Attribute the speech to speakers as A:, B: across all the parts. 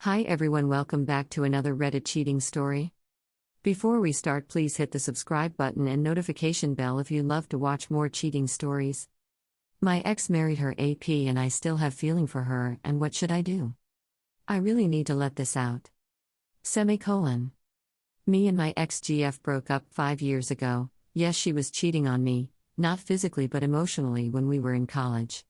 A: Hi everyone, welcome back to another Reddit cheating story. Before we start, please hit the subscribe button and notification bell if you love to watch more cheating stories. My ex married her AP and I still have feeling for her, and what should I do? I really need to let this out. Semicolon. Me and my exgf broke up 5 years ago. Yes, she was cheating on me, not physically but emotionally when we were in college.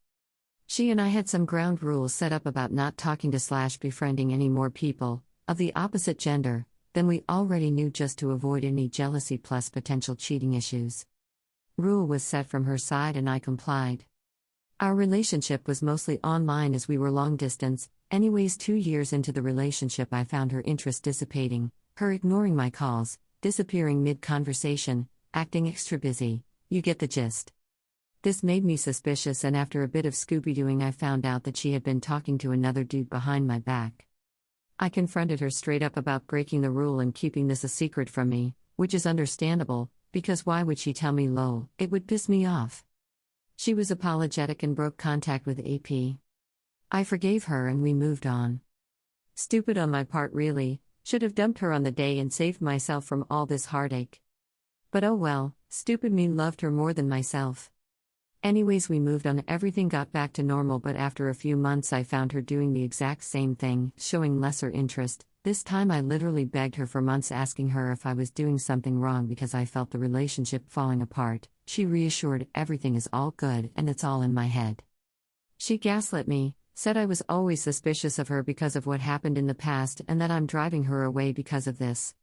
A: She and I had some ground rules set up about not talking to / befriending any more people of the opposite gender than we already knew, just to avoid any jealousy plus potential cheating issues. Rule was set from her side and I complied. Our relationship was mostly online as we were long distance. Anyways, 2 years into the relationship I found her interest dissipating, her ignoring my calls, disappearing mid-conversation, acting extra busy. You get the gist. This made me suspicious, and after a bit of Scooby-Dooing I found out that she had been talking to another dude behind my back. I confronted her straight up about breaking the rule and keeping this a secret from me, which is understandable, because why would she tell me? Lol, it would piss me off. She was apologetic and broke contact with AP. I forgave her and we moved on. Stupid on my part, really. Should have dumped her on the day and saved myself from all this heartache. But oh well, stupid me loved her more than myself. Anyways, we moved on, everything got back to normal, but after a few months I found her doing the exact same thing, showing lesser interest. This time I literally begged her for months, asking her if I was doing something wrong because I felt the relationship falling apart. She reassured everything is all good and it's all in my head. She gaslit me, said I was always suspicious of her because of what happened in the past and that I'm driving her away because of this.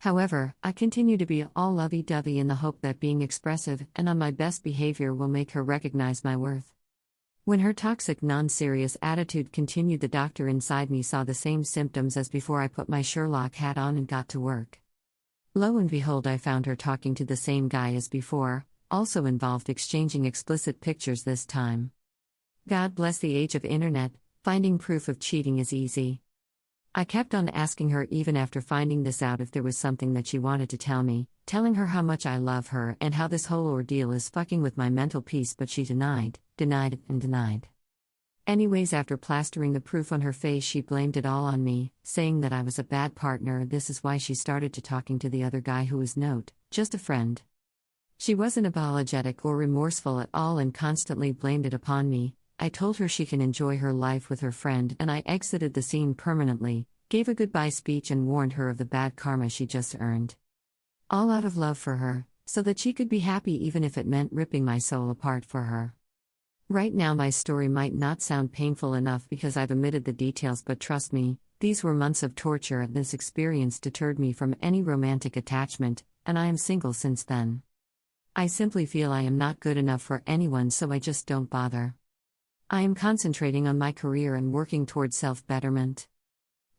A: However, I continue to be all lovey-dovey in the hope that being expressive and on my best behavior will make her recognize my worth. When her toxic, non-serious attitude continued, the doctor inside me saw the same symptoms as before. I put my Sherlock hat on and got to work. Lo and behold, I found her talking to the same guy as before, also involved exchanging explicit pictures this time. God bless the age of internet, finding proof of cheating is easy. I kept on asking her even after finding this out if there was something that she wanted to tell me, telling her how much I love her and how this whole ordeal is fucking with my mental peace, but she denied. Anyways, after plastering the proof on her face, she blamed it all on me, saying that I was a bad partner. This is why she started to talking to the other guy, who was just a friend. She wasn't apologetic or remorseful at all and constantly blamed it upon me. I told her she can enjoy her life with her friend and I exited the scene permanently, gave a goodbye speech and warned her of the bad karma she just earned. All out of love for her, so that she could be happy even if it meant ripping my soul apart for her. Right now my story might not sound painful enough because I've omitted the details, but trust me, these were months of torture and this experience deterred me from any romantic attachment, and I am single since then. I simply feel I am not good enough for anyone, so I just don't bother. I am concentrating on my career and working towards self-betterment.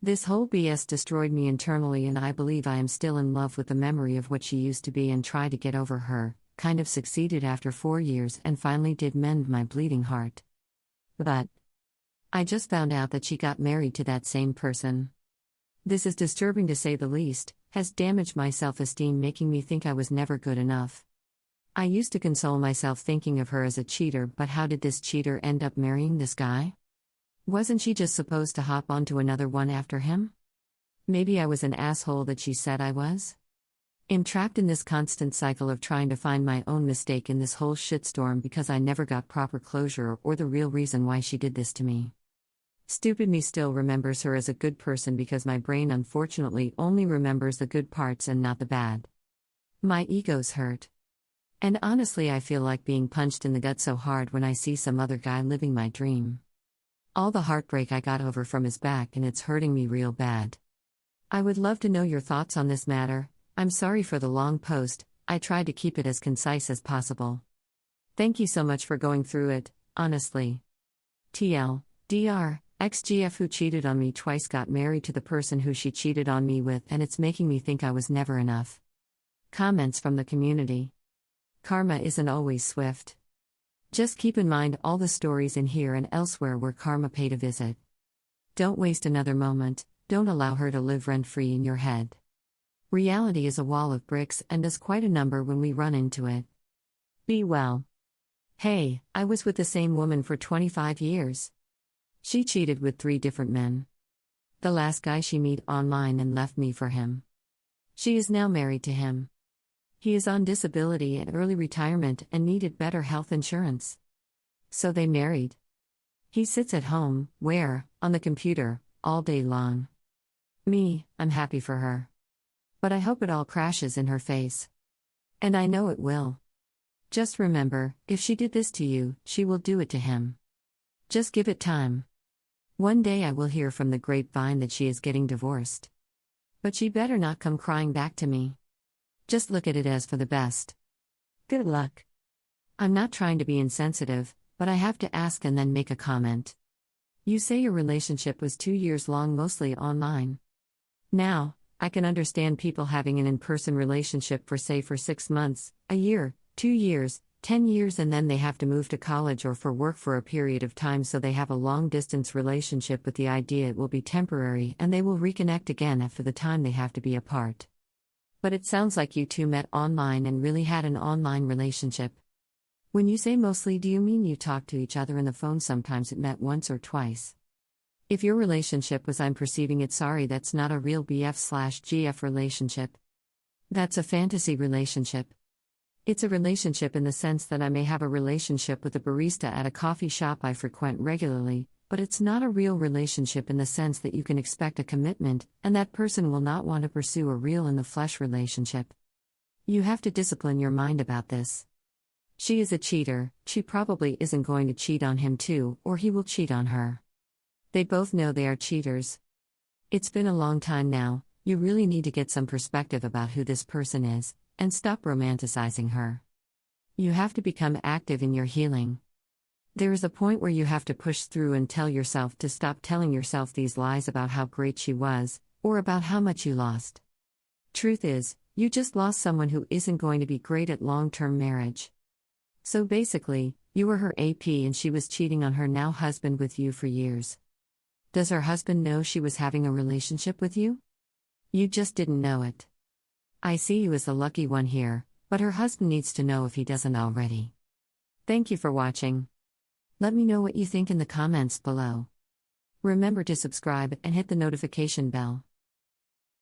A: This whole BS destroyed me internally, and I believe I am still in love with the memory of what she used to be and try to get over her. Kind of succeeded after 4 years and finally did mend my bleeding heart. But I just found out that she got married to that same person. This is disturbing to say the least, has damaged my self-esteem, making me think I was never good enough. I used to console myself thinking of her as a cheater, but how did this cheater end up marrying this guy? Wasn't she just supposed to hop onto another one after him? Maybe I was an asshole that she said I was? I'm trapped in this constant cycle of trying to find my own mistake in this whole shitstorm because I never got proper closure or the real reason why she did this to me. Stupid me still remembers her as a good person because my brain unfortunately only remembers the good parts and not the bad. My ego's hurt. And honestly, I feel like being punched in the gut so hard when I see some other guy living my dream. All the heartbreak I got over from his back, and it's hurting me real bad. I would love to know your thoughts on this matter. I'm sorry for the long post, I tried to keep it as concise as possible. Thank you so much for going through it, honestly. TL, DR, exgf who cheated on me twice got married to the person who she cheated on me with, and it's making me think I was never enough. Comments from the community. Karma isn't always swift. Just keep in mind all the stories in here and elsewhere where karma paid a visit. Don't waste another moment, don't allow her to live rent-free in your head. Reality is a wall of bricks and does quite a number when we run into it. Be well. Hey, I was with the same woman for 25 years. She cheated with 3 different men. The last guy she met online and left me for him. She is now married to him. He is on disability and early retirement and needed better health insurance. So they married. He sits at home, on the computer, all day long. Me, I'm happy for her. But I hope it all crashes in her face. And I know it will. Just remember, if she did this to you, she will do it to him. Just give it time. One day I will hear from the grapevine that she is getting divorced. But she better not come crying back to me. Just look at it as for the best. Good luck. I'm not trying to be insensitive, but I have to ask and then make a comment. You say your relationship was 2 years long, mostly online. Now, I can understand people having an in-person relationship for 6 months, a year, 2 years, 10 years, and then they have to move to college or for work for a period of time, so they have a long-distance relationship with the idea it will be temporary and they will reconnect again after the time they have to be apart. But it sounds like you two met online and really had an online relationship. When you say mostly, do you mean you talked to each other on the phone sometimes, it met once or twice? If your relationship was I'm perceiving it, sorry, that's not a real BF/GF relationship. That's a fantasy relationship. It's a relationship in the sense that I may have a relationship with a barista at a coffee shop I frequent regularly, but it's not a real relationship in the sense that you can expect a commitment, and that person will not want to pursue a real in-the-flesh relationship. You have to discipline your mind about this. She is a cheater, she probably isn't going to cheat on him too, or he will cheat on her. They both know they are cheaters. It's been a long time now, you really need to get some perspective about who this person is, and stop romanticizing her. You have to become active in your healing. There is a point where you have to push through and tell yourself to stop telling yourself these lies about how great she was, or about how much you lost. Truth is, you just lost someone who isn't going to be great at long-term marriage. So basically, you were her AP and she was cheating on her now husband with you for years. Does her husband know she was having a relationship with you? You just didn't know it. I see you as the lucky one here, but her husband needs to know if he doesn't already. Thank you for watching. Let me know what you think in the comments below. Remember to subscribe and hit the notification bell.